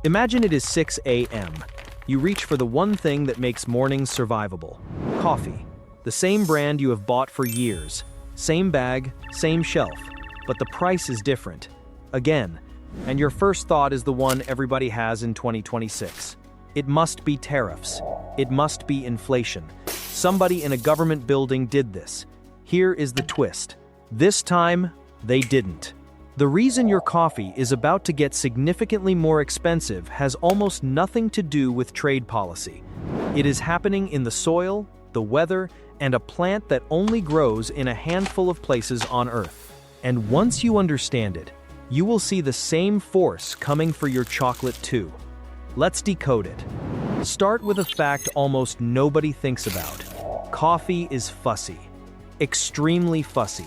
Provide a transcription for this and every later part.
Imagine it is 6 a.m. You reach for the one thing that makes mornings survivable: coffee. The same brand you have bought for years, same bag, same shelf, but the price is different. Again, and your first thought is the one everybody has in 2026. It must be tariffs. It must be inflation. Somebody in a government building did this. Here is the twist. This time, they didn't. The reason your coffee is about to get significantly more expensive has almost nothing to do with trade policy. It is happening in the soil, the weather, and a plant that only grows in a handful of places on Earth. And once you understand it, you will see the same force coming for your chocolate too. Let's decode it. Start with a fact almost nobody thinks about. Coffee is fussy. Extremely fussy.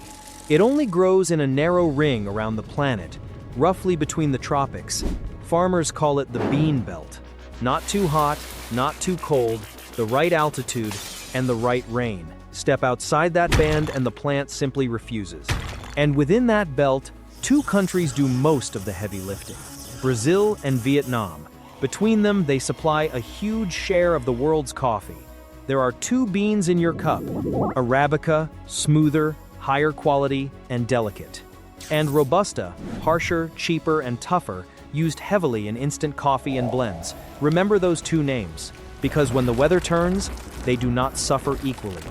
It only grows in a narrow ring around the planet, roughly between the tropics. Farmers call it the bean belt. Not too hot, not too cold, the right altitude, and the right rain. Step outside that band and the plant simply refuses. And within that belt, two countries do most of the heavy lifting: Brazil and Vietnam. Between them, they supply a huge share of the world's coffee. There are two beans in your cup: Arabica, smoother, higher quality, and delicate; and Robusta, harsher, cheaper, and tougher, used heavily in instant coffee and blends. Remember those two names, because when the weather turns, they do not suffer equally.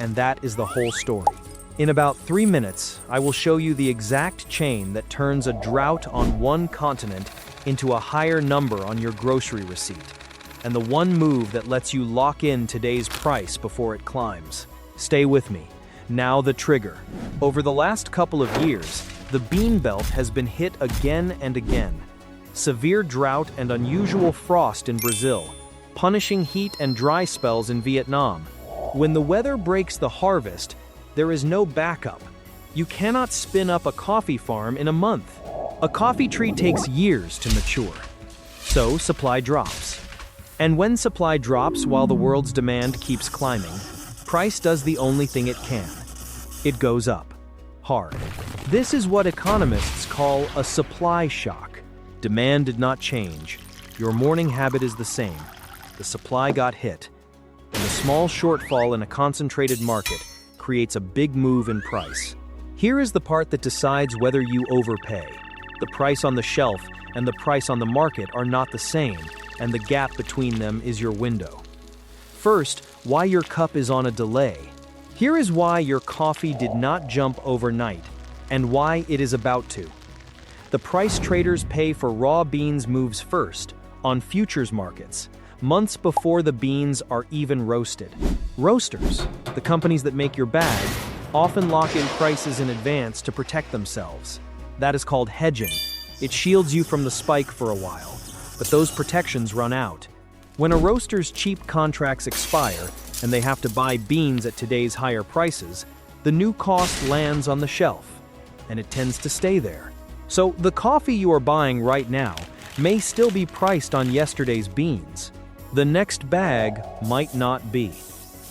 And that is the whole story. In about 3 minutes, I will show you the exact chain that turns a drought on one continent into a higher number on your grocery receipt, and the one move that lets you lock in today's price before it climbs. Stay with me. Now the trigger. Over the last couple of years, the bean belt has been hit again and again. Severe drought and unusual frost in Brazil, punishing heat and dry spells in Vietnam. When the weather breaks the harvest, there is no backup. You cannot spin up a coffee farm in a month. A coffee tree takes years to mature. So supply drops. And when supply drops while the world's demand keeps climbing, price does the only thing it can. It goes up. Hard. This is what economists call a supply shock. Demand did not change. Your morning habit is the same. The supply got hit. And a small shortfall in a concentrated market creates a big move in price. Here is the part that decides whether you overpay. The price on the shelf and the price on the market are not the same, and the gap between them is your window. First, why your cup is on a delay. Here is why your coffee did not jump overnight, and why it is about to. The price traders pay for raw beans moves first, on futures markets, months before the beans are even roasted. Roasters, the companies that make your bag, often lock in prices in advance to protect themselves. That is called hedging. It shields you from the spike for a while, but those protections run out. When a roaster's cheap contracts expire and they have to buy beans at today's higher prices, the new cost lands on the shelf, and it tends to stay there. So the coffee you are buying right now may still be priced on yesterday's beans. The next bag might not be.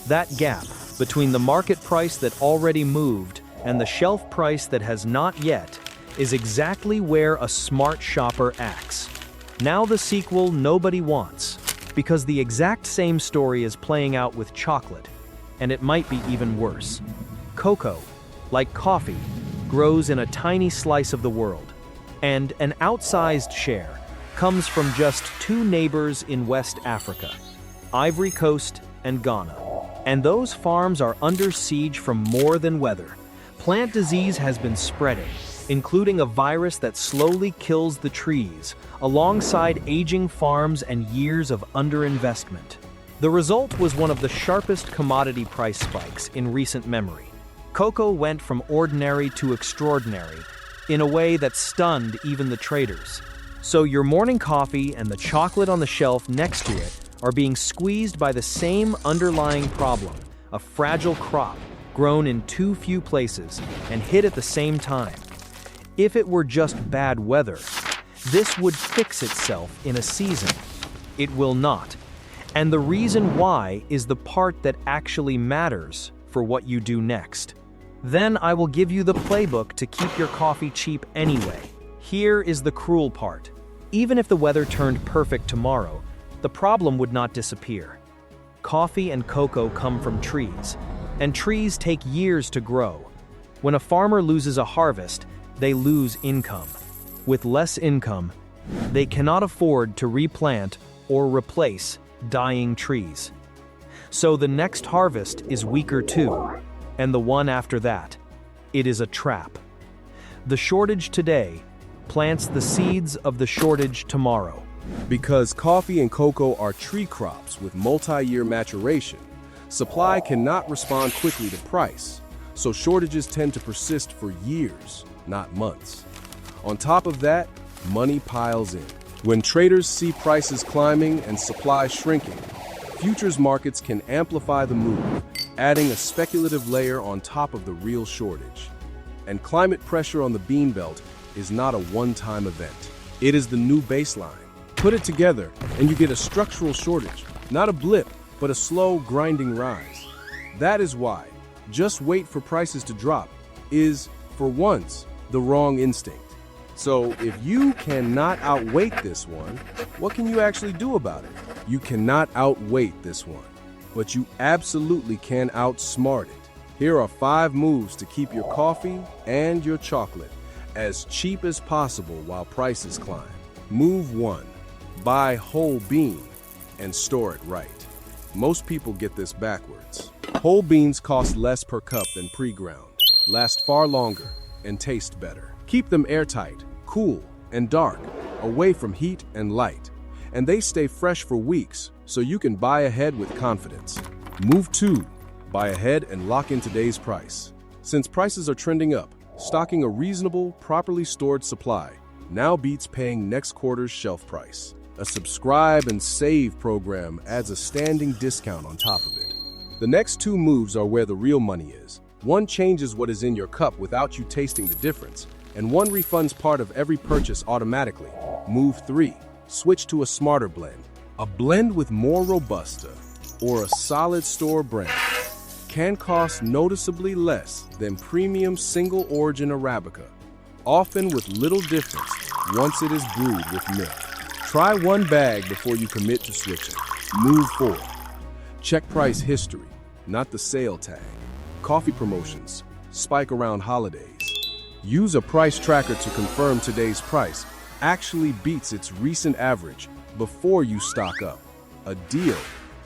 That gap between the market price that already moved and the shelf price that has not yet is exactly where a smart shopper acts. Now the sequel nobody wants, because the exact same story is playing out with chocolate, and it might be even worse. Cocoa, like coffee, grows in a tiny slice of the world, and an outsized share comes from just two neighbors in West Africa, Ivory Coast and Ghana. And those farms are under siege from more than weather. Plant disease has been spreading, including a virus that slowly kills the trees, alongside aging farms and years of underinvestment. The result was one of the sharpest commodity price spikes in recent memory. Cocoa went from ordinary to extraordinary, in a way that stunned even the traders. So your morning coffee and the chocolate on the shelf next to it are being squeezed by the same underlying problem, a fragile crop grown in too few places and hit at the same time. If it were just bad weather, this would fix itself in a season. It will not. And the reason why is the part that actually matters for what you do next. Then I will give you the playbook to keep your coffee cheap anyway. Here is the cruel part. Even if the weather turned perfect tomorrow, the problem would not disappear. Coffee and cocoa come from trees, and trees take years to grow. When a farmer loses a harvest, they lose income. With less income, they cannot afford to replant or replace dying trees. So the next harvest is weaker too, and the one after that. It is a trap. The shortage today plants the seeds of the shortage tomorrow. Because coffee and cocoa are tree crops with multi-year maturation, supply cannot respond quickly to price, so shortages tend to persist for years, not months. On top of that, money piles in. When traders see prices climbing and supply shrinking, futures markets can amplify the move, adding a speculative layer on top of the real shortage. And climate pressure on the bean belt is not a one-time event. It is the new baseline. Put it together, and you get a structural shortage, not a blip, but a slow, grinding rise. That is why just wait for prices to drop is, for once, the wrong instinct. So if you cannot outwait this one, what can you actually do about it? You cannot outwait this one, but you absolutely can outsmart it. Here are 5 moves to keep your coffee and your chocolate as cheap as possible while prices climb. Move 1. Buy whole bean and store it right. Most people get this backwards. Whole beans cost less per cup than pre-ground, last far longer, and taste better. Keep them airtight, cool, and dark, away from heat and light. And they stay fresh for weeks, so you can buy ahead with confidence. Move 2. Buy ahead and lock in today's price. Since prices are trending up, stocking a reasonable, properly stored supply now beats paying next quarter's shelf price. A subscribe and save program adds a standing discount on top of it. The next 2 moves are where the real money is. One changes what is in your cup without you tasting the difference, and one refunds part of every purchase automatically. Move 3. Switch to a smarter blend. A blend with more Robusta or a solid store brand can cost noticeably less than premium single origin Arabica, often with little difference once it is brewed with milk. Try 1 bag before you commit to switching. Move 4. Check price history, not the sale tag. Coffee promotions spike around holidays. Use a price tracker to confirm today's price actually beats its recent average before you stock up. A deal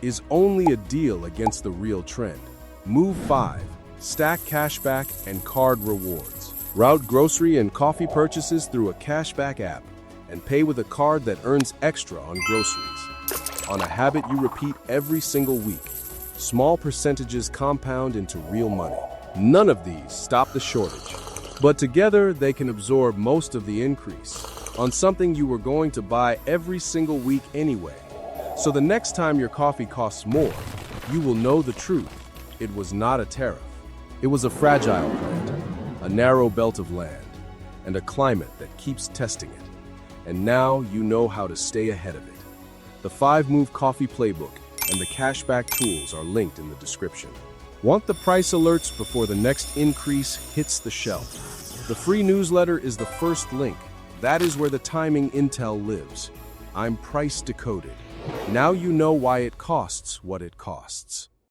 is only a deal against the real trend. Move 5. Stack cashback and card rewards. Route grocery and coffee purchases through a cashback app and pay with a card that earns extra on groceries. On a habit you repeat every single week, small percentages compound into real money. None of these stop the shortage, but together they can absorb most of the increase on something you were going to buy every single week anyway. So the next time your coffee costs more, you will know the truth. It was not a tariff. It was a fragile plant, a narrow belt of land, and a climate that keeps testing it. And now you know how to stay ahead of it. The 5-move coffee playbook and the cashback tools are linked in the description. Want the price alerts before the next increase hits the shelf? The free newsletter is the first link. That is where the timing intel lives. I'm price decoded. Now you know why it costs what it costs.